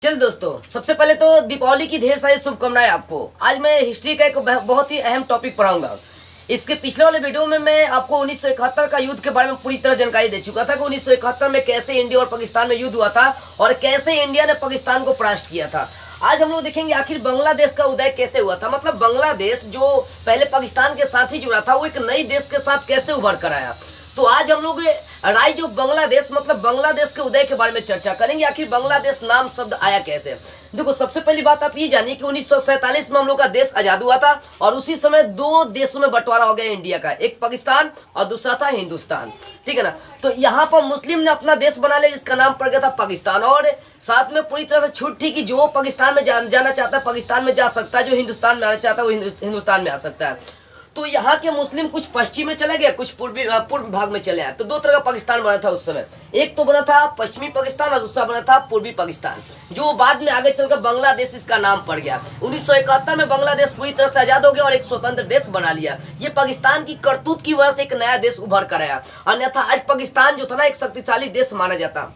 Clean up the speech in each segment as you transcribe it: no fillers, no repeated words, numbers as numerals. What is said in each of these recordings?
चल दोस्तों, सबसे पहले तो दीपावली की ढेर सारी शुभकामनाएं आपको। आज मैं हिस्ट्री का एक बहुत ही अहम टॉपिक पढ़ाऊंगा। इसके पिछले वाले वीडियो में मैं आपको 1971 का युद्ध के बारे में पूरी तरह जानकारी दे चुका था कि 1971 में कैसे इंडिया और पाकिस्तान में युद्ध हुआ था और कैसे इंडिया ने पाकिस्तान को परास्त किया था। आज हम लोग देखेंगे आखिर बांग्लादेश का उदय कैसे हुआ था, मतलब बांग्लादेश जो पहले पाकिस्तान के साथ ही जुड़ा था वो एक नई देश के साथ कैसे उभर कर आया। तो आज हम लोग राइज ऑफ बांग्लादेश मतलब बांग्लादेश के उदय के बारे में चर्चा करेंगे। आखिर बांग्लादेश नाम शब्द आया कैसे। देखो, सबसे पहली बात आप ये जानिए कि 1947 में हम लोग का देश आजाद हुआ था और उसी समय दो देशों में बंटवारा हो गया इंडिया का, एक पाकिस्तान और दूसरा था हिंदुस्तान। ठीक है ना। तो यहाँ पर मुस्लिम ने अपना देश बना लिया जिसका नाम पड़ गया था पाकिस्तान, और साथ में पूरी तरह से छूट थी कि जो पाकिस्तान में जाना चाहता है पाकिस्तान में जा सकता है, जो हिंदुस्तान में आना चाहता है वो हिंदुस्तान में आ सकता है। तो यहाँ के मुस्लिम कुछ पश्चिम में चले गए, कुछ पूर्व भाग में चले आए। तो दो तरह का पाकिस्तान बना था उस समय। एक तो बना था पश्चिमी पाकिस्तान और दूसरा बना था पूर्वी पाकिस्तान, जो बाद में आगे चलकर बांग्लादेश इसका नाम पड़ गया। 1971 में बांग्लादेश पूरी तरह से आजाद हो गया और एक स्वतंत्र देश बना लिया। ये पाकिस्तान की करतूत की वजह से एक नया देश उभर कर आया, अन्यथा आज पाकिस्तान जो था ना एक शक्तिशाली देश माना जाता।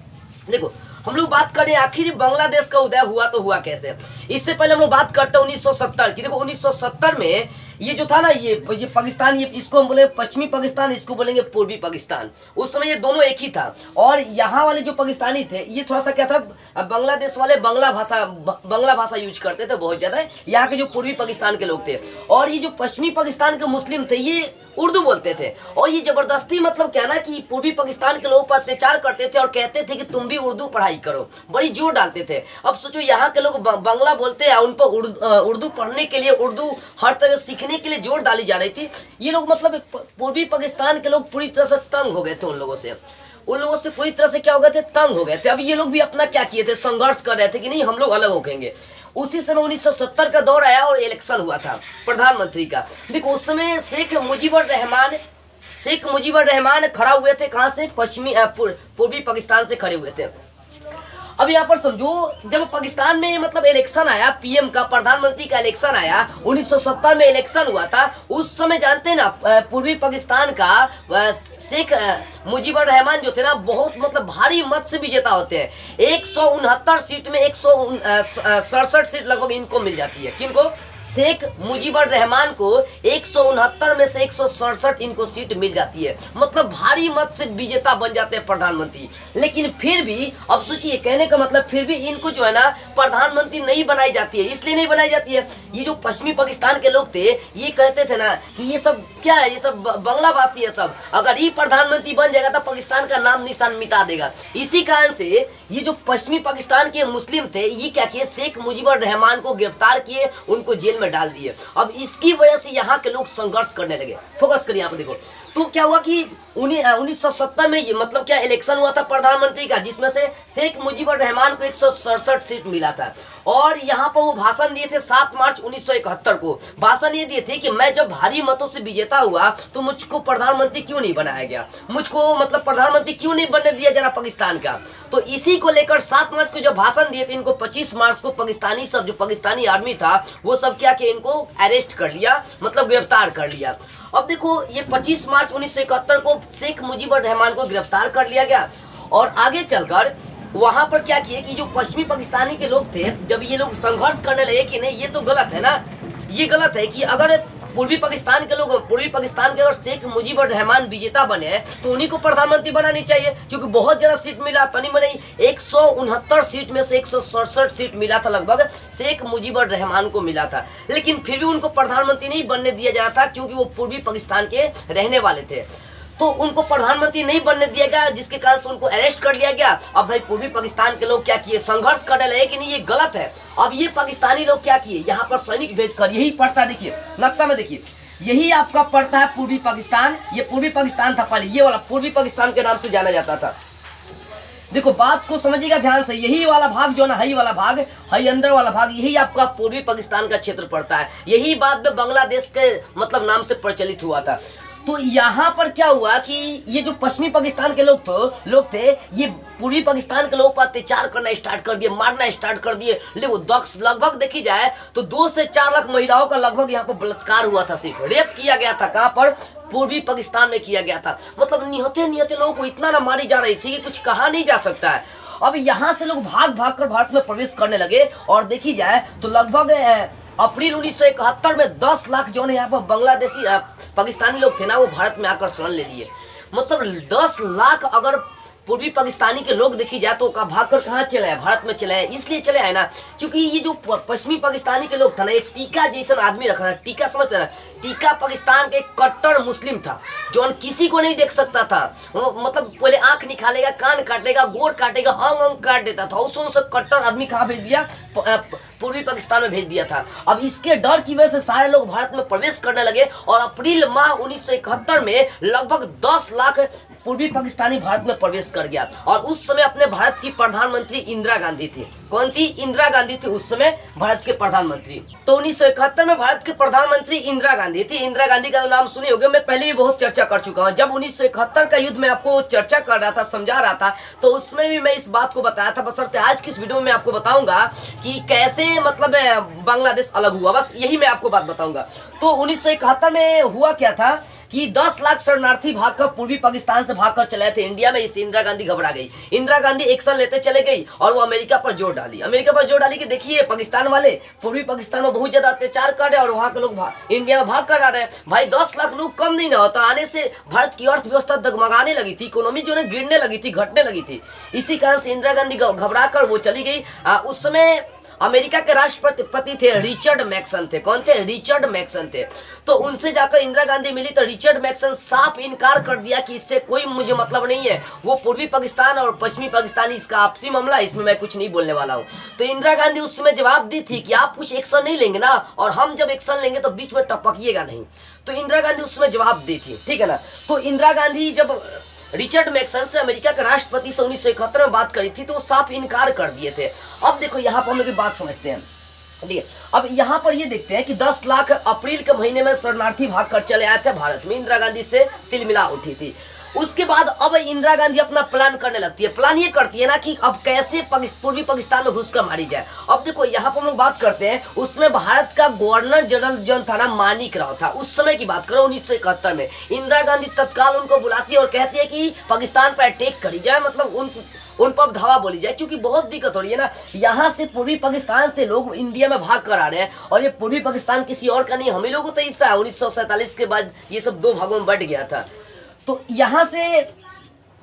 देखो, हम लोग बात करें आखिर बांग्लादेश का उदय हुआ तो हुआ कैसे। इससे पहले हम लोग बात करते हैं 1970 की। देखो, 1970 में ये जो था ना ये पाकिस्तान, ये इसको हम बोले पश्चिमी पाकिस्तान, इसको बोलेंगे पूर्वी पाकिस्तान। उस समय ये दोनों एक ही था और यहाँ वाले जो पाकिस्तानी थे ये थोड़ा सा क्या था, बांग्लादेश वाले बांग्ला भाषा यूज करते थे बहुत ज्यादा। यहाँ के जो पूर्वी पाकिस्तान के लोग थे और ये जो पश्चिमी पाकिस्तान के मुस्लिम थे ये उर्दू बोलते थे। और ये जबरदस्ती मतलब क्या ना कि पूर्वी पाकिस्तान के लोगों पर अत्याचार करते थे और कहते थे कि तुम भी उर्दू पढ़ाई करो, बड़ी जोर डालते थे। अब सोचो, यहाँ के लोग बांग्ला बोलते हैं, उन पर उर्दू पढ़ने के लिए, उर्दू हर तरह सीखने के लिए जोर डाली जा रही थी। ये लोग मतलब पूर्वी पाकिस्तान के लोग पूरी तरह से तंग हो गए थे। उन लोगों से पूरी तरह से क्या हो गए थे, तंग हो गए थे। अब ये लोग भी अपना क्या किए थे, संघर्ष कर रहे थे कि नहीं हम लोग अलग होंगे। उसी समय 1970 का दौर आया और इलेक्शन हुआ था प्रधानमंत्री का। देखो, उस समय शेख मुजीबुर रहमान खड़ा हुए थे। कहां से? पूर्वी पाकिस्तान से खड़े हुए थे। अब यहाँ पर समझो, जब पाकिस्तान में मतलब इलेक्शन आया, पीएम का, प्रधानमंत्री का इलेक्शन आया, 1970 में इलेक्शन हुआ था। उस समय जानते हैं ना, पूर्वी पाकिस्तान का शेख मुजीबुर रहमान जो थे ना बहुत मतलब भारी मत से विजेता होते हैं। 169 सीट में 167 सीट लगभग इनको मिल जाती है। किनको? शेख मुजीबुर रहमान को 169 में से 167 इनको सीट मिल जाती है, मतलब भारी मत से विजेता बन जाते हैं प्रधानमंत्री। लेकिन फिर भी अब सोचिए, कहने का मतलब फिर भी इनको जो है ना प्रधानमंत्री नहीं बनाई जाती है। इसलिए नहीं बनाई जाती है, ये जो पश्चिमी पाकिस्तान के लोग थे ये कहते थे ना कि ये सब क्या है, ये सब बांग्ला भाषी है सब, अगर ये प्रधानमंत्री बन जाएगा तो पाकिस्तान का नाम निशान मिटा देगा। इसी कारण से ये जो पश्चिमी पाकिस्तान के मुस्लिम थे ये क्या किए, शेख मुजीबुर रहमान को गिरफ्तार किए, उनको जेल में डाल दिए। अब इसकी वजह से यहाँ के लोग संघर्ष करने लगे। फोकस करिए यहाँ पे। देखो, तो क्या हुआ कि 1970 में ये मतलब क्या इलेक्शन हुआ था प्रधानमंत्री का, जिसमें से शेख मुजीबुर रहमान को 167 सीट मिला था। और यहाँ पर वो भाषण दिए थे 7 मार्च 1971 को। भाषण ये दिए थे कि मैं जब भारी मतों से विजेता हुआ तो मुझको प्रधानमंत्री क्यों नहीं बनाया गया, मुझको मतलब प्रधानमंत्री क्यों नहीं बनने दिया जा रहा पाकिस्तान का। तो इसी को लेकर 7 मार्च को जब भाषण दिए थे, इनको 25 मार्च को पाकिस्तानी सब जो पाकिस्तानी आर्मी था वो सब क्या कि इनको अरेस्ट कर लिया, मतलब गिरफ्तार कर लिया। अब देखो, ये 25 मार्च 1971 को शेख मुजीबुर रहमान को गिरफ्तार कर लिया गया और आगे चलकर वहां पर क्या किए कि जो पश्चिमी पाकिस्तानी के लोग थे, जब ये लोग संघर्ष करने लगे कि नहीं ये तो गलत है ना, ये गलत है कि अगर पूर्वी पाकिस्तान के अगर शेख मुजीबुर रहमान विजेता बने तो उन्हीं को प्रधानमंत्री बनानी चाहिए, क्योंकि बहुत ज्यादा सीट मिला, तनी मनी 169 सीट में से 167 सीट मिला था लगभग शेख मुजीबुर रहमान को मिला था। लेकिन फिर भी उनको प्रधानमंत्री नहीं बनने दिया जा रहा था क्योंकि वो पूर्वी पाकिस्तान के रहने वाले थे, तो उनको प्रधानमंत्री नहीं बनने दिया गया, जिसके कारण से उनको अरेस्ट कर लिया गया। अब भाई पूर्वी पाकिस्तान के लोग क्या किए, संघर्ष करने लगे कि नहीं ये गलत है। अब ये पाकिस्तानी लोग क्या किए, यहाँ पर सैनिक भेजकर, यही पड़ता है, देखिए नक्शा में देखिए, यही आपका पड़ता है पूर्वी पाकिस्तान। ये पूर्वी पाकिस्तान था पहले, ये वाला पूर्वी पाकिस्तान के नाम से जाना जाता था। देखो, बात को समझिएगा ध्यान से, यही वाला भाग जो ना, हई वाला भाग, हई अंदर वाला भाग, यही आपका पूर्वी पाकिस्तान का क्षेत्र पड़ता है। यही बाद में बांग्लादेश के मतलब नाम से प्रचलित हुआ था। तो यहाँ पर क्या हुआ कि ये जो पश्चिमी पाकिस्तान के लोग थे ये पूर्वी पाकिस्तान के लोगों पर अत्याचार करना स्टार्ट कर दिए, मारना स्टार्ट कर दिए। लगभग देखी जाए तो 2 से 4 लाख महिलाओं का लगभग यहाँ पर बलात्कार हुआ था, सिर्फ रेप किया गया था। कहाँ पर? पूर्वी पाकिस्तान में किया गया था। मतलब निहते लोगों को इतना ना मारी जा रही थी कि कुछ कहा नहीं जा सकता है। अब यहाँ से लोग भाग भाग कर भारत में प्रवेश करने लगे और देखी जाए तो लगभग अप्रैल 1971 में 10 लाख जो है यहाँ पर बांग्लादेशी पाकिस्तानी लोग थे ना, वो भारत में आकर शरण ले लिए। मतलब 10 लाख अगर पूर्वी पाकिस्तानी के लोग देखी जाए तो भाग कर कहाँ चले आए, भारत में चले आए। इसलिए चले आए ना क्योंकि ये जो पश्चिमी पाकिस्तानी के लोग था ना, ये टीका जैसा आदमी रखा था। टीका समझते ना, टीका पाकिस्तान के कट्टर मुस्लिम था जो किसी को नहीं देख सकता था। मतलब पहले आंख निकालेगा, कान काटेगा, गोर काटेगा, अंग अंग काट देता था। उस कट्टर आदमी कहाँ भेज दिया, पूर्वी पाकिस्तान में भेज दिया था। अब इसके डर की वजह से सारे लोग भारत में प्रवेश करने लगे और अप्रैल माह 1971 में लगभग 10 लाख पूर्वी पाकिस्तानी भारत में प्रवेश कर गया। और उस समय अपने भारत की प्रधानमंत्री इंदिरा गांधी थी। कौन थी? इंदिरा गांधी थी उस समय भारत के प्रधानमंत्री। तो 1971 में भारत के प्रधानमंत्री इंदिरा गांधी थी। इंदिरा गांधी का नाम सुने होंगे, मैं पहले भी बहुत चर्चा कर चुका हूँ। जब 1971 का युद्ध में आपको चर्चा कर रहा था, समझा रहा था, तो उसमें भी मैं इस बात को बताया था। बशर्ते आज की इस वीडियो में आपको बताऊंगा कि कैसे मतलब बांग्लादेश अलग हुआ, बस यही मैं आपको बात बताऊंगा। तो 1971 में हुआ क्या था कि 10 लाख शरणार्थी भागकर पूर्वी पाकिस्तान से भागकर चले थे इंडिया में। इससे इंदिरा गांधी घबरा गई। इंदिरा गांधी एक्शन लेते चले गई और वो अमेरिका पर जोर डाली। अमेरिका पर जोर डाली कि देखिए पाकिस्तान वाले पूर्वी पाकिस्तान में बहुत ज्यादा अत्याचार कर रहे हैं और वहां के लोग इंडिया में भाग कर आ रहे हैं। भाई 10 लाख लोग कम नहीं ना होता। आने से भारत की अर्थव्यवस्था डगमगाने लगी थी, इकोनॉमी जो है गिरने लगी थी, घटने लगी थी। इसी कारण से इंदिरा गांधी घबरा कर वो चली गई। उस समय अमेरिका के राष्ट्रपति थे रिचर्ड मैक्सन थे। कौन थे? रिचर्ड मैक्सन थे। तो उनसे जाकर इंदिरा गांधी मिली तो रिचर्ड मैक्सन साफ इनकार कर दिया कि इससे कोई मुझे मतलब नहीं है। वो पूर्वी पाकिस्तान और पश्चिमी पाकिस्तानी इसका आपसी मामला, इसमें मैं कुछ नहीं बोलने वाला हूँ। तो इंदिरा गांधी उस समय जवाब दी थी कि आप कुछ एक्शन नहीं लेंगे ना, और हम जब एक्शन लेंगे तो बीच में टपकिएगा नहीं। तो इंदिरा गांधी उस समय जवाब दी थी, ठीक है ना। तो इंदिरा गांधी जब रिचर्ड मैक्सन से अमेरिका के राष्ट्रपति से 1971 में बात करी थी तो वो साफ इनकार कर दिए थे। अब देखो यहाँ पर हम लोग की बात समझते हैं, ठीक है। अब यहाँ पर ये देखते हैं कि 10 लाख अप्रैल के महीने में शरणार्थी भाग कर चले आए थे भारत में। इंदिरा गांधी से तिलमिला उठी थी। उसके बाद अब इंदिरा गांधी अपना प्लान करने लगती है। प्लान ये करती है ना कि अब कैसे पूर्वी पाकिस्तान में घुसकर मारी जाए। अब देखो यहाँ पर हम लोग बात करते हैं, उसमें भारत का गवर्नर जनरल जो था ना, मानिक राव था। उस समय की बात करो 1971 में। इंदिरा गांधी तत्काल उनको बुलाती है और कहती है कि पाकिस्तान पर अटैक करी जाए, मतलब उन पर धावा बोली जाए, क्योंकि बहुत दिक्कत हो रही है ना। यहाँ से पूर्वी पाकिस्तान से लोग इंडिया में भाग कर आ रहे हैं और ये पूर्वी पाकिस्तान किसी और का नहीं, हम ही लोगों का हिस्सा है। 1947 के बाद ये सब 2 भागों में बंट गया था। तो यहाँ से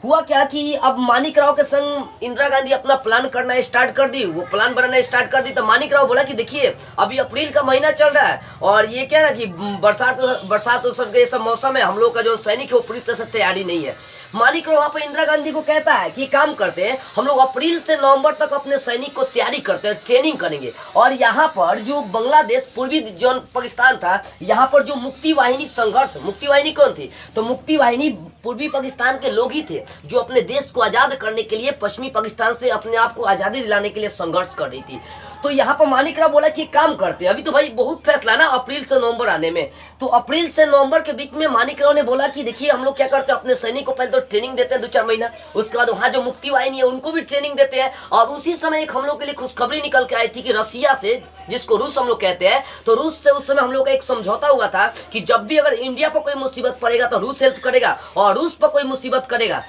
हुआ क्या कि अब मानिक राव के संग इंदिरा गांधी अपना प्लान करना स्टार्ट कर दी। वो प्लान बनाना स्टार्ट कर दी तो मानिक राव बोला कि देखिए अभी अप्रैल का महीना चल रहा है और ये क्या ना कि बरसात के सब मौसम है, हम लोग का जो सैनिक है वो पूरी तरह से तैयारी नहीं है। मानिक राव वहाँ पर इंदिरा गांधी को कहता है कि काम करते हैं, हम लोग अप्रैल से नवंबर तक अपने सैनिक को तैयारी करते हैं, ट्रेनिंग करेंगे। और यहाँ पर जो बांग्लादेश पूर्वी जो पाकिस्तान था, यहाँ पर जो मुक्ति वाहिनी संघर्ष, मुक्ति वाहिनी कौन थी? तो मुक्ति वाहिनी पूर्वी पाकिस्तान के लोग ही थे जो अपने देश को आज़ाद करने के लिए, पश्चिमी पाकिस्तान से अपने आप को आज़ादी दिलाने के लिए संघर्ष कर रही थी। तो यहाँ पर मानिक राव बोला कि काम करते हैं, अभी तो भाई बहुत फैसला ना अप्रैल से नवंबर आने में। तो अप्रैल से नवंबर के बीच में मानिक राव ने बोला कि देखिए हम लोग क्या करते हैं, अपने सैनिक को पहले तो ट्रेनिंग देते हैं 2-4 महीना, उसके बाद वहाँ जो मुक्ति वाहिनी है उनको भी ट्रेनिंग देते हैं। और उसी समय एक हम लोग के लिए खुशखबरी निकल के आई थी कि रसिया से, जिसको रूस हम लोग कहते हैं, तो रूस से उस समय हम लोग का एक समझौता हुआ था कि जब भी अगर इंडिया पर कोई मुसीबत पड़ेगा तो रूस हेल्प करेगा, और रूस पर कोई मुसीबत करेगा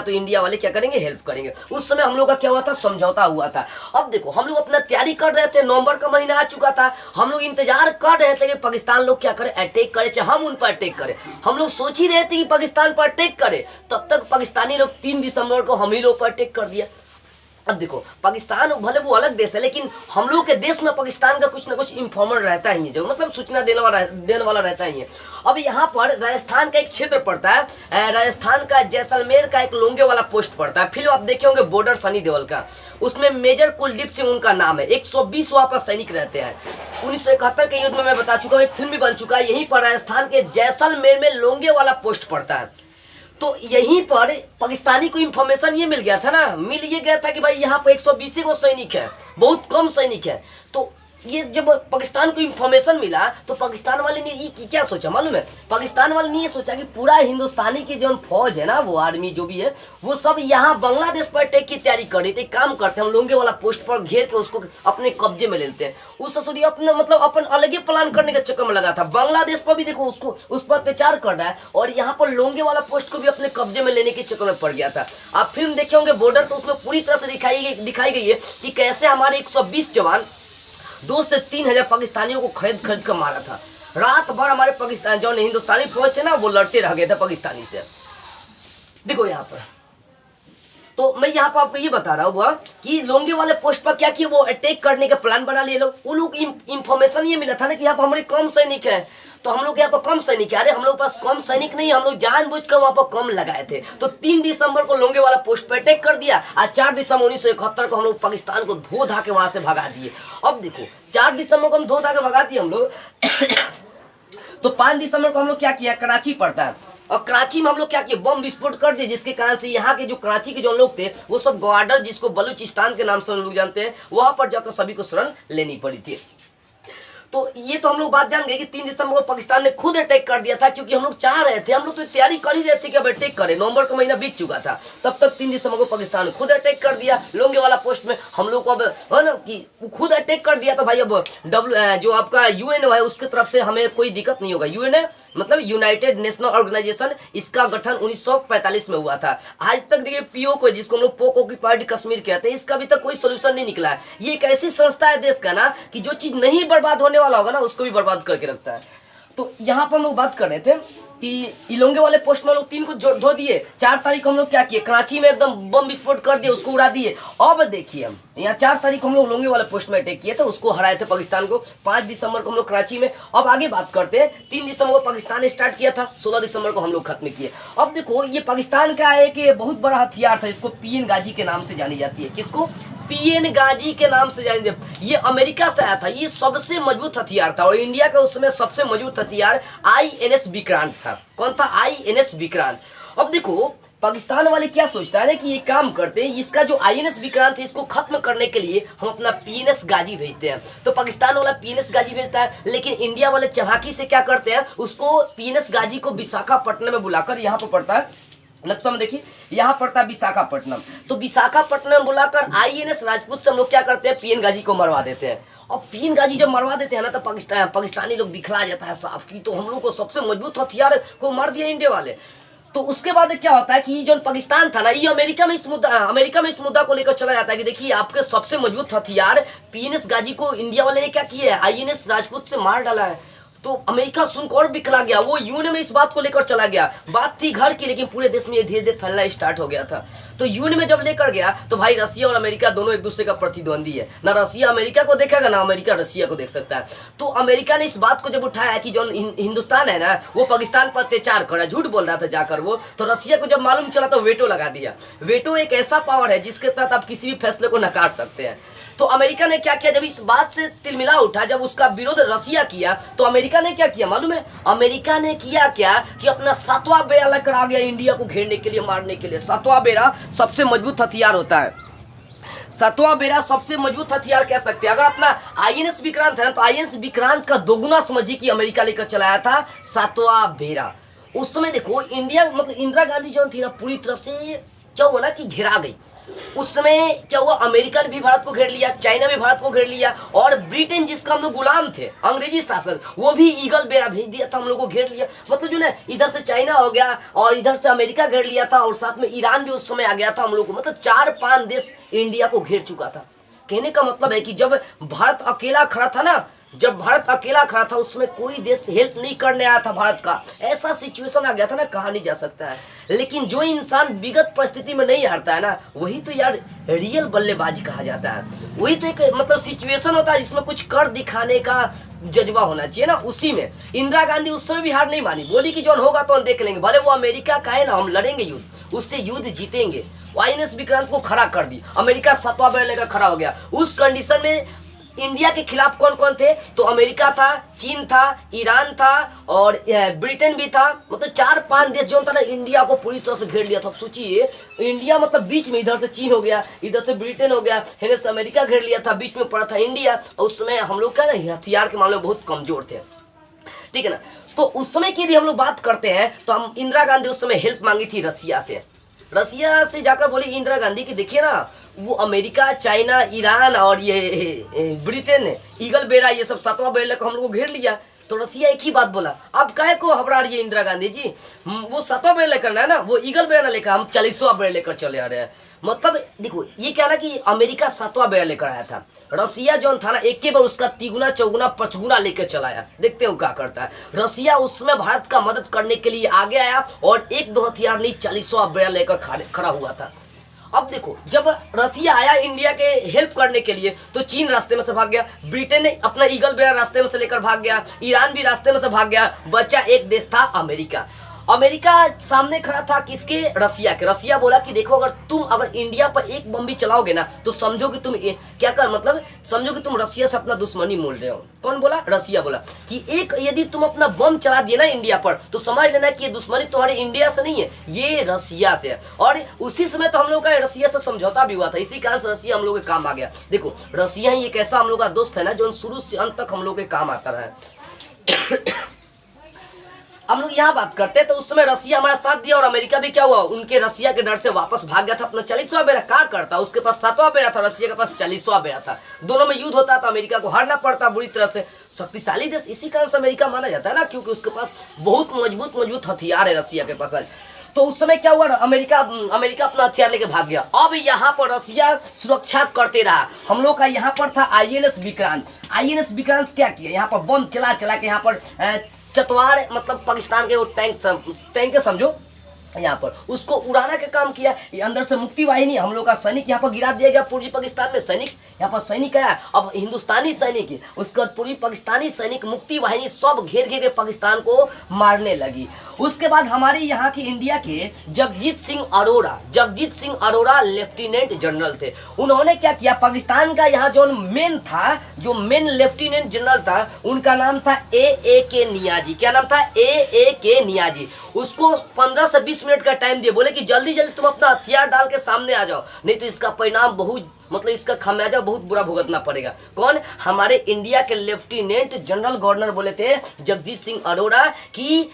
तो इंडिया वाले क्या करेंगे, हेल्प करेंगे। उस समय हम लोग का क्या हुआ था, समझौता हुआ था। अब देखो हम लोग अपना तैयारी कर रहे थे, नवंबर का महीना आ चुका था, हम लोग इंतजार कर रहे थे कि पाकिस्तान लोग क्या करे, अटैक करे, चाहे हम उन पर अटैक करें। हम लोग सोच ही रहे थे कि पाकिस्तान पर अटैक करे, तब तक पाकिस्तानी लोग 3 दिसंबर को हम ही लोग पर अटैक कर दिया। अब देखो पाकिस्तान भले वो अलग देश है, लेकिन हम लोग के देश में पाकिस्तान का कुछ ना कुछ इंफॉर्मर रहता ही है, जो मतलब सूचना देने वाला रहता ही है। अब यहाँ पर राजस्थान का एक क्षेत्र पड़ता है, राजस्थान का जैसलमेर का एक लोंगे वाला पोस्ट पड़ता है। फिल्म आप देखे होंगे बॉर्डर सनी देओल का, उसमें मेजर कुलदीप सिंह उनका नाम है। 120 वहाँ पर सैनिक रहते हैं। 1971 के युद्ध में मैं बता चुका हूँ, एक फिल्म भी बन चुका है। यहीं पर राजस्थान के जैसलमेर में लोंगे वाला पोस्ट पड़ता है। तो यहीं पर पाकिस्तानी को इंफॉर्मेशन ये मिल गया था ना, मिल ये गया था कि भाई यहाँ पर 120 गो सैनिक है, बहुत कम सैनिक है। तो ये जब पाकिस्तान को इंफॉर्मेशन मिला तो पाकिस्तान वाले ने ये क्या सोचा मालूम है? पाकिस्तान वाले ने ये सोचा कि पूरा हिंदुस्तानी की जो फौज है ना, वो आर्मी जो भी है, वो सब यहाँ बांग्लादेश पर अटैक की तैयारी कर रही थी। काम करते हैं, हम लोंगे वाला पोस्ट पर घेर के उसको अपने कब्जे में ले लेते हैं। उस ससुरी अपने मतलब अपन अलग ही प्लान करने के चक्कर में लगा था। बांग्लादेश पर भी देखो उसको उस पर अत्याचार कर रहा है और यहाँ पर लोंगे वाला पोस्ट को भी अपने कब्जे में लेने के चक्कर में पड़ गया था। आप फिल्म देखे होंगे बॉर्डर, तो उसमें पूरी तरह से दिखाई गई है कि कैसे हमारे 120 जवान 2 से 3 हजार पाकिस्तानियों को खरीद कर मारा था। रात भर हमारे पाकिस्तान जो हिंदुस्तानी फौज थे ना, वो लड़ते रह गए थे पाकिस्तानी से। देखो यहाँ पर तो मैं यहाँ पर आपको ये बता रहा हूँ कि लोंगे वाले पोस्ट पर क्या किया, वो अटैक करने का प्लान बना लिए लोग। वो लोग इंफॉर्मेशन ये मिला था ना कि यहाँ पर हमारे कम सैनिक है, तो हम लोग यहाँ पर कम सैनिक है। अरे हम लोग पास कम सैनिक नहीं, हम लोग जानबूझकर वहां पर कम लगाए थे। तो 3 दिसंबर को लोंगे वाला पोस्ट पर अटैक कर दिया और 4 दिसंबर 1971 को हम लोग पाकिस्तान को धो धा के वहां से भगा दिए। अब देखो 4 दिसंबर को हम धो धा के भगा दिए हम लोग तो 5 दिसंबर को हम लोग क्या किया, कराची पड़ता है, और कराची में हम लोग क्या किए, बम विस्फोट कर दिए, जिसके कारण से यहाँ के जो कराची के जो लोग थे वो सब ग्वाडर, जिसको बलूचिस्तान के नाम से हम लोग जानते हैं, वहां पर जाकर सभी को शरण लेनी पड़ी थी। तो ये तो हम लोग बात जान गए कि 3 दिसंबर को पाकिस्तान ने खुद अटैक कर दिया था, क्योंकि हम लोग चाह रहे थे, हम लोग तो तैयारी कर ही रहे थे कि अब अटैक करें। नवंबर का महीना बीत चुका था, तब तक 3 दिसंबर को पाकिस्तान ने खुद अटैक कर दिया लोंगे वाला पोस्ट में। हम लोग को अब है ना कि खुद अटैक कर दिया, तो भाई अब जो आपका यूएन है उसकी तरफ से हमें कोई दिक्कत नहीं होगा। यूएन है मतलब यूनाइटेड नेशनल ऑर्गेनाइजेशन, इसका गठन 1945 में हुआ था। आज तक देखिए पीओके, जिसको हम लोग पोको की पार्टी कश्मीर कहते हैं, इसका अभी तक कोई सोल्यूशन नहीं निकला है। ये एक ऐसी संस्था है देश का ना कि जो चीज नहीं बर्बाद होने वाला होगा ना, उसको भी बर्बाद करके रखता है। तो यहाँ पर हम लोग बात कर रहे थे कि लोंगे वाले पोस्ट में लोग 3 को धो दिए। 4 तारीख हम लोग क्या किए, कराची में एकदम बम विस्फोट कर दिए, उसको उड़ा दिए। अब देखिए हम यहाँ 4 तारीख हम लोग लोंगे वाले पोस्ट में अटैक किए थे, उसको हराए थे पाकिस्तान को। 5 दिसंबर को हम लोग कराची में। अब आगे बात करते हैं, 3 दिसंबर को पाकिस्तान ने स्टार्ट किया था, 16 दिसंबर को हम लोग खत्म किए। अब देखो ये पाकिस्तान का एक बहुत बड़ा हथियार था, इसको पीएन गाजी के नाम से जानी जाती है। किसको? पीएन गाजी के नाम से जानी जाती है। ये अमेरिका से आया था, ये सबसे मजबूत हथियार था, और इंडिया का उसमें सबसे मजबूत हथियार INS विक्रांत था। कौन था? INS विक्रांत। अब देखो पाकिस्तान वाले क्या सोचता है ना कि ये काम करते हैं, इसका जो INS विक्रांत है इसको खत्म करने के लिए हम अपना PNS गाजी भेजते हैं। तो पाकिस्तान वाला PNS गाजी भेजता है, लेकिन इंडिया वाले चालाकी से क्या करते हैं, उसको PNS गाजी को विशाखापट्टनम में बुलाकर, यहाँ पर पड़ता है नक्शा में देखिए, यहाँ पड़ता है विशाखापट्टनम, तो विशाखापट्टनम बुलाकर INS राजपूत से हम लोग क्या करते हैं, पीएन गाजी को मरवा देते हैं। और पीएन गाजी जब मरवा देते हैं ना, तो पाकिस्तानी लोग बिखला जाता है साफ की, तो हम लोग को सबसे मजबूत हथियार को मार दिया इंडिया वाले। तो उसके बाद क्या होता है कि जो पाकिस्तान था ना, ये अमेरिका में इस मुद्दा को लेकर चला जाता है कि देखिए आपके सबसे मजबूत हथियार PNS गाजी को इंडिया वाले ने क्या किया है, INS राजपूत से मार डाला है। तो अमेरिका सुनकर और बिखला गया, वो यूएन में इस बात को लेकर चला गया। बात थी घर की, लेकिन पूरे देश में ये धीरे धीरे फैलना स्टार्ट हो गया था। तो यूएन में जब लेकर गया तो भाई रसिया और अमेरिका दोनों एक दूसरे का प्रतिद्वंदी है, ना रसिया अमेरिका को देखेगा, ना अमेरिका रसिया को देख सकता है। तो अमेरिका ने इस बात को जब उठाया कि जो हिंदुस्तान है ना वो पाकिस्तान पर अत्याचार कर रहा है, झूठ बोल रहा था जाकर वो, तो रसिया को जब मालूम चला तो वेटो लगा दिया। वेटो एक ऐसा पावर है जिसके तहत आप किसी भी फैसले को नकार सकते हैं। तो अमेरिका ने क्या किया, जब इस बात से तिलमिला उठा, जब उसका विरोध रसिया किया, तो अमेरिका ने क्या किया मालूम है? अमेरिका ने किया क्या कि अपना 7वां बेड़ा लेकर आ गया इंडिया को घेरने के लिए, मारने के लिए। 7वां बेड़ा सबसे मजबूत हथियार होता है, 7वां बेड़ा सबसे मजबूत हथियार कह सकते हैं। अगर अपना INS विक्रांत है ना, तो INS विक्रांत का दोगुना समझिए कि अमेरिका लेकर चलाया था 7वां बेड़ा। उस समय देखो इंडिया मतलब इंदिरा गांधी जो थी ना, पूरी तरह से क्या हुआ ना कि घिरा गई। उस समय क्या हुआ, अमेरिका ने भी भारत को घेर लिया, चाइना भी भारत को घेर लिया, और ब्रिटेन जिसका हम लोग गुलाम थे, अंग्रेजी शासन, वो भी ईगल बेड़ा भेज दिया था, हम लोग को घेर लिया। मतलब जो ना इधर से चाइना हो गया और इधर से अमेरिका घेर लिया था, और साथ में ईरान भी उस समय आ गया था हम लोग को। मतलब 4-5 देश इंडिया को घेर चुका था। कहने का मतलब है कि जब भारत अकेला खड़ा था ना, जब भारत अकेला खड़ा था, उसमें कोई देश हेल्प नहीं करने आया था भारत का। ऐसा सिचुएशन आ गया था ना, कहा नहीं जा सकता है। लेकिन जो इंसान विगत परिस्थिति में नहीं हारता है ना, वही तो यार रियल बल्लेबाज कहा जाता है। वही तो एक मतलब सिचुएशन होता है जिसमें कुछ कर दिखाने का जज्बा होना चाहिए ना। उसी में इंदिरा गांधी उस समय भी हार नहीं मानी, बोली कि जो होगा तो हम देख लेंगे, भले वो अमेरिका का है ना, हम लड़ेंगे युद्ध, उससे युद्ध जीतेंगे। INS विक्रांत को खड़ा कर दी, अमेरिका 7वां बेड़ा लेकर खड़ा हो गया। उस कंडीशन में इंडिया के खिलाफ कौन कौन थे, तो अमेरिका था, चीन था, ईरान था और ब्रिटेन भी था। मतलब 4-5 देश जो था ना इंडिया को पूरी तरह से घेर लिया था। अब सोचिए इंडिया मतलब बीच में, इधर से चीन हो गया, इधर से ब्रिटेन हो गया, इधर से अमेरिका घेर लिया था, बीच में पड़ा था इंडिया। और उस समय हम लोग क्या ना हथियार के मामले में बहुत कमजोर थे, ठीक है ना। तो उस समय की यदि हम लोग बात करते हैं तो हम इंदिरा गांधी उस समय हेल्प मांगी थी रसिया से। रसिया से जाकर बोली इंदिरा गांधी की देखिए ना वो अमेरिका, चाइना, ईरान और ये ब्रिटेन, ईगल बेड़ा, ये सब 7वां बेड़ा लेकर हम लोग को घेर लिया। तो रसिया एक ही बात बोला, अब काहे को घबरा रही है इंदिरा गांधी जी, वो 7वां बेड़ा लेकर है ना, वो ईगल बेड़ा ना लेकर, हम 40वां बेड़ा लेकर चले आ रहे हैं। मतलब देखो ये क्या ना कि अमेरिका 7वां बेड़ा लेकर आया था, रसिया जो था ना एक बार उसका तिगुना चौगुना पचगुना लेकर चलाया। देखते हो क्या करता है रसिया। उसमें भारत का मदद करने के लिए आगे आया और 1-2 हथियार नहीं 40वां बेड़ा लेकर खड़ा हुआ था। अब देखो जब रसिया आया इंडिया के हेल्प करने के लिए तो चीन रास्ते में से भाग गया, ब्रिटेन ने अपना ईगल बेड़ा रास्ते में से लेकर भाग गया, ईरान भी रास्ते में से भाग गया, बचा एक देश था अमेरिका। अमेरिका सामने खड़ा था किसके, रसिया के। रसिया बोला कि देखो अगर इंडिया पर एक बम भी चलाओगे ना तो समझो कि तुम क्या कर, मतलब समझो कि तुम रसिया से अपना दुश्मनी मोल रहे हो। कौन बोला, रसिया बोला कि एक यदि तुम अपना बम चला दिए ना इंडिया पर तो समझ लेना कि ये दुश्मनी तुम्हारे इंडिया से नहीं है, ये रसिया से है। और उसी समय तो हम लोग का रसिया से समझौता भी हुआ था, इसी कारण से रसिया हम लोग के काम आ गया। देखो रसिया ही एक ऐसा हम लोग का दोस्त है ना जो शुरू से अंत तक हम लोग के काम आता रहा। हम लोग यहाँ बात करते हैं तो उस समय रसिया हमारा साथ दिया और अमेरिका भी क्या हुआ, उनके रसिया के डर से वापस भाग गया था। अपना 40वां बेड़ा क्या करता, उसके पास 7वां बेड़ा था, रसिया के पास 40वां बेड़ा था। दोनों में युद्ध होता तो अमेरिका को हारना पड़ता बुरी तरह से। शक्तिशाली देश इसी कारण से अमेरिका माना जाता है ना, क्योंकि उसके पास बहुत मजबूत हथियार है रसिया के पास। तो उस समय क्या हुआ, अमेरिका अपना हथियार लेके भाग गया। अब यहाँ पर रसिया सुरक्षा करते रहा। हम लोग का यहाँ पर था INS विक्रांत। INS विक्रांत क्या किया, यहाँ पर बम चला के यहाँ पर चतवार मतलब पाकिस्तान के वो टैंक समझो, यहाँ पर उसको उड़ाना का काम किया। ये अंदर से मुक्ति वाहिनी हम लोग का सैनिक यहाँ पर गिरा दिया गया। पूर्वी पाकिस्तान में सैनिक, यहाँ पर सैनिक आया, अब हिंदुस्तानी सैनिक, उसके बाद पूर्वी पाकिस्तानी सैनिक, मुक्ति वाहिनी सब घेर के पाकिस्तान को मारने लगी। उसके बाद हमारे यहाँ की इंडिया के जगजीत सिंह अरोड़ा लेफ्टिनेंट जनरल थे। उन्होंने क्या किया, पाकिस्तान का यहाँ जो मेन लेफ्टिनेंट जनरल था उनका नाम था A.A.K. नियाजी। क्या नाम था, A.A.K. नियाजी। उसको 15 से 20 मिनट का टाइम दिए, बोले कि जल्दी तुम अपना हथियार डाल के सामने आ जाओ, नहीं तो इसका परिणाम बहुत मतलब इसका खामियाजा बहुत बुरा भुगतना पड़ेगा। कौन, हमारे इंडिया के लेफ्टिनेंट जनरल गवर्नर बोले थे जगजीत सिंह अरोड़ा कि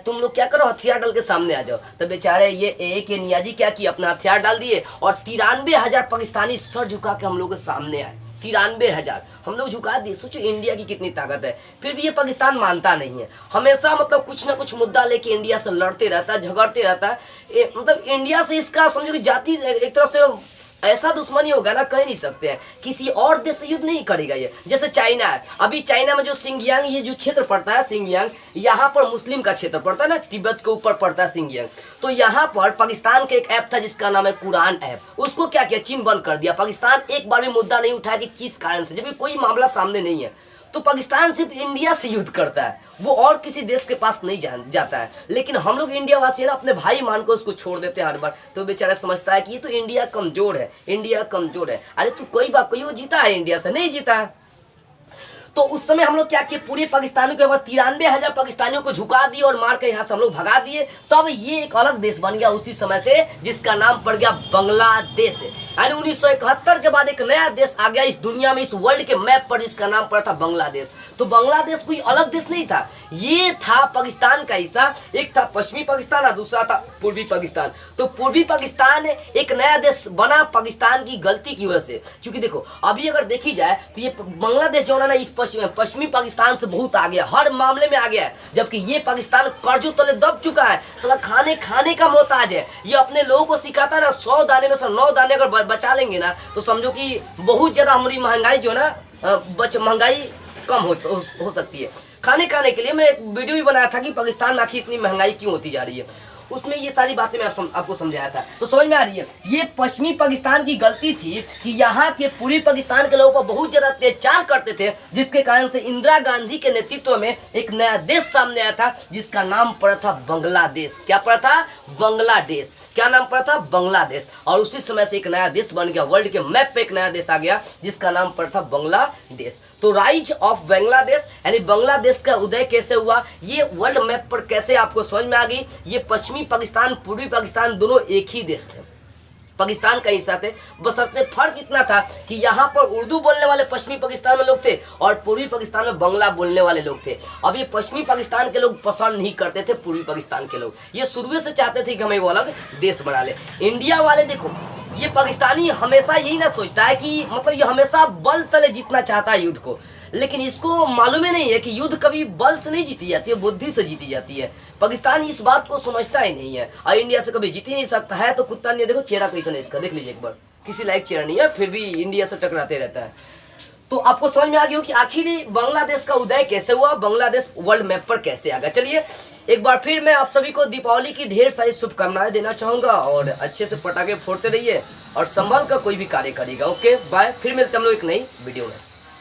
तुम लोग क्या करो, हथियार डाल के सामने आ जाओ। तो बेचारे ये A.A.K. नियाजी क्या किया, अपना हथियार डाल दिए और 93,000 पाकिस्तानी सर झुका के हम लोग के सामने आए। 93,000 हम लोग झुका दिए। सोचो इंडिया की कितनी ताकत है, फिर भी ये पाकिस्तान मानता नहीं है। हमेशा मतलब कुछ ना कुछ मुद्दा लेके इंडिया से लड़ते रहता है, झगड़ते रहता है। मतलब इंडिया से इसका समझो कि जाति एक तरह से ऐसा दुश्मनी होगा ना, कह नहीं सकते हैं। किसी और देश से युद्ध नहीं करेगा ये। जैसे चाइना है, अभी चाइना में जो सिंगियांग ये जो क्षेत्र पड़ता है, सिंगियांग यहाँ पर मुस्लिम का क्षेत्र पड़ता है ना, तिब्बत के ऊपर पड़ता है सिंगियांग। तो यहाँ पर पाकिस्तान का एक ऐप था जिसका नाम है कुरान ऐप, उसको क्या किया, चीन बंद कर दिया। पाकिस्तान एक बार भी मुद्दा नहीं उठाया कि किस कारण से, जबकि कोई मामला सामने नहीं है। तो पाकिस्तान सिर्फ इंडिया से युद्ध करता है, वो और किसी देश के पास नहीं जाता है। लेकिन हम लोग इंडिया वासी है ना, अपने भाई मान को उसको छोड़ देते हैं हर बार। तो बेचारा समझता है कि ये तो इंडिया कमजोर है, इंडिया कमजोर है। अरे तू कोई वो जीता है, इंडिया से नहीं जीता है। तो उस समय हम लोग क्या किए, पूरे पाकिस्तानियों के बाद 93,000 पाकिस्तानियों को झुका दिए और मार के यहाँ से हम लोग भगा दिए। तब ये एक अलग देश बन गया उसी समय से, जिसका नाम पड़ गया बांग्लादेश। यानी 1971 के बाद एक नया देश आ गया इस दुनिया में, इस वर्ल्ड के मैप पर, जिसका नाम पड़ा था बांग्लादेश। तो बांग्लादेश कोई अलग देश नहीं था, ये था पाकिस्तान का हिस्सा। एक था पश्चिमी पाकिस्तान और दूसरा था पूर्वी पाकिस्तान। तो पूर्वी पाकिस्तान एक नया देश बना पाकिस्तान की गलती की वजह से। क्योंकि देखो अभी अगर देखी जाए तो ये बांग्लादेश जो है ना, इस पश्चिमी पाकिस्तान से बहुत आगे है, हर मामले में आगे है। जबकि ये पाकिस्तान कर्जों तले दब चुका है, साला खाने का मोहताज है। ये अपने लोगों को सिखाता है ना, 100 दाने में से 9 दाने अगर बचा लेंगे ना तो समझो कि बहुत ज्यादा हमारी महंगाई जो है ना, महंगाई कम हो सकती है। खाने के लिए मैं एक वीडियो भी बनाया था कि पाकिस्तान में आखिर इतनी महंगाई क्यों होती जा रही है। उसमें ये सारी बातें मैं आपको समझाया था। तो समझ में आ रही है, ये पश्चिमी पाकिस्तान की गलती थी कि यहाँ के पूर्वी पाकिस्तान के लोगों पर बहुत ज्यादा अत्याचार करते थे, जिसके कारण से इंदिरा गांधी के नेतृत्व में एक नया देश सामने आया था जिसका नाम पड़ा था बांग्लादेश। क्या पड़ा था? बांग्लादेश। क्या नाम पड़ा था? बांग्लादेश। और उसी समय से एक नया देश बन गया, वर्ल्ड के मैप पे एक नया देश आ गया जिसका नाम पड़ा था बांग्लादेश। तो राइज ऑफ बांग्लादेश यानी बांग्लादेश का उदय कैसे हुआ, ये वर्ल्ड मैप पर कैसे आपको समझ में आ गई। ये पश्चिमी पाकिस्तान पूर्वी पाकिस्तान दोनों एक ही देश थे, पाकिस्तान का हिस्सा थे, बशर्ते फर्क इतना था कि यहाँ पर उर्दू बोलने वाले पश्चिमी पाकिस्तान में लोग थे और पूर्वी पाकिस्तान में बांग्ला बोलने वाले लोग थे। अब ये पश्चिमी पाकिस्तान के लोग पसंद नहीं करते थे पूर्वी पाकिस्तान के लोग, ये शुरू से चाहते थे कि हमें वो अलग देश बना ले। इंडिया वाले देखो, ये पाकिस्तानी हमेशा यही ना सोचता है कि मतलब ये हमेशा बल तले जीतना चाहता है युद्ध को, लेकिन इसको मालूम ही नहीं है कि युद्ध कभी बल से नहीं जीती जाती है, बुद्धि से जीती जाती है। पाकिस्तान इस बात को समझता ही नहीं है और इंडिया से कभी जीत ही नहीं सकता है। तो कुत्ता नहीं, देखो चेहरा कैसा है इसका, देख लीजिए एक बार, किसी लायक चेहरा नहीं है, फिर भी इंडिया से टकराते रहता है। तो आपको समझ में आ गया हो कि आखिर बांग्लादेश का उदय कैसे हुआ, बांग्लादेश वर्ल्ड मैप पर कैसे आ गया। चलिए एक बार फिर मैं आप सभी को दीपावली की ढेर सारी शुभकामनाएं देना चाहूंगा और अच्छे से पटाखे फोड़ते रहिए और संभल का कोई भी कार्य करिएगा। ओके बाय, फिर मिलते हम लोग एक नई वीडियो में।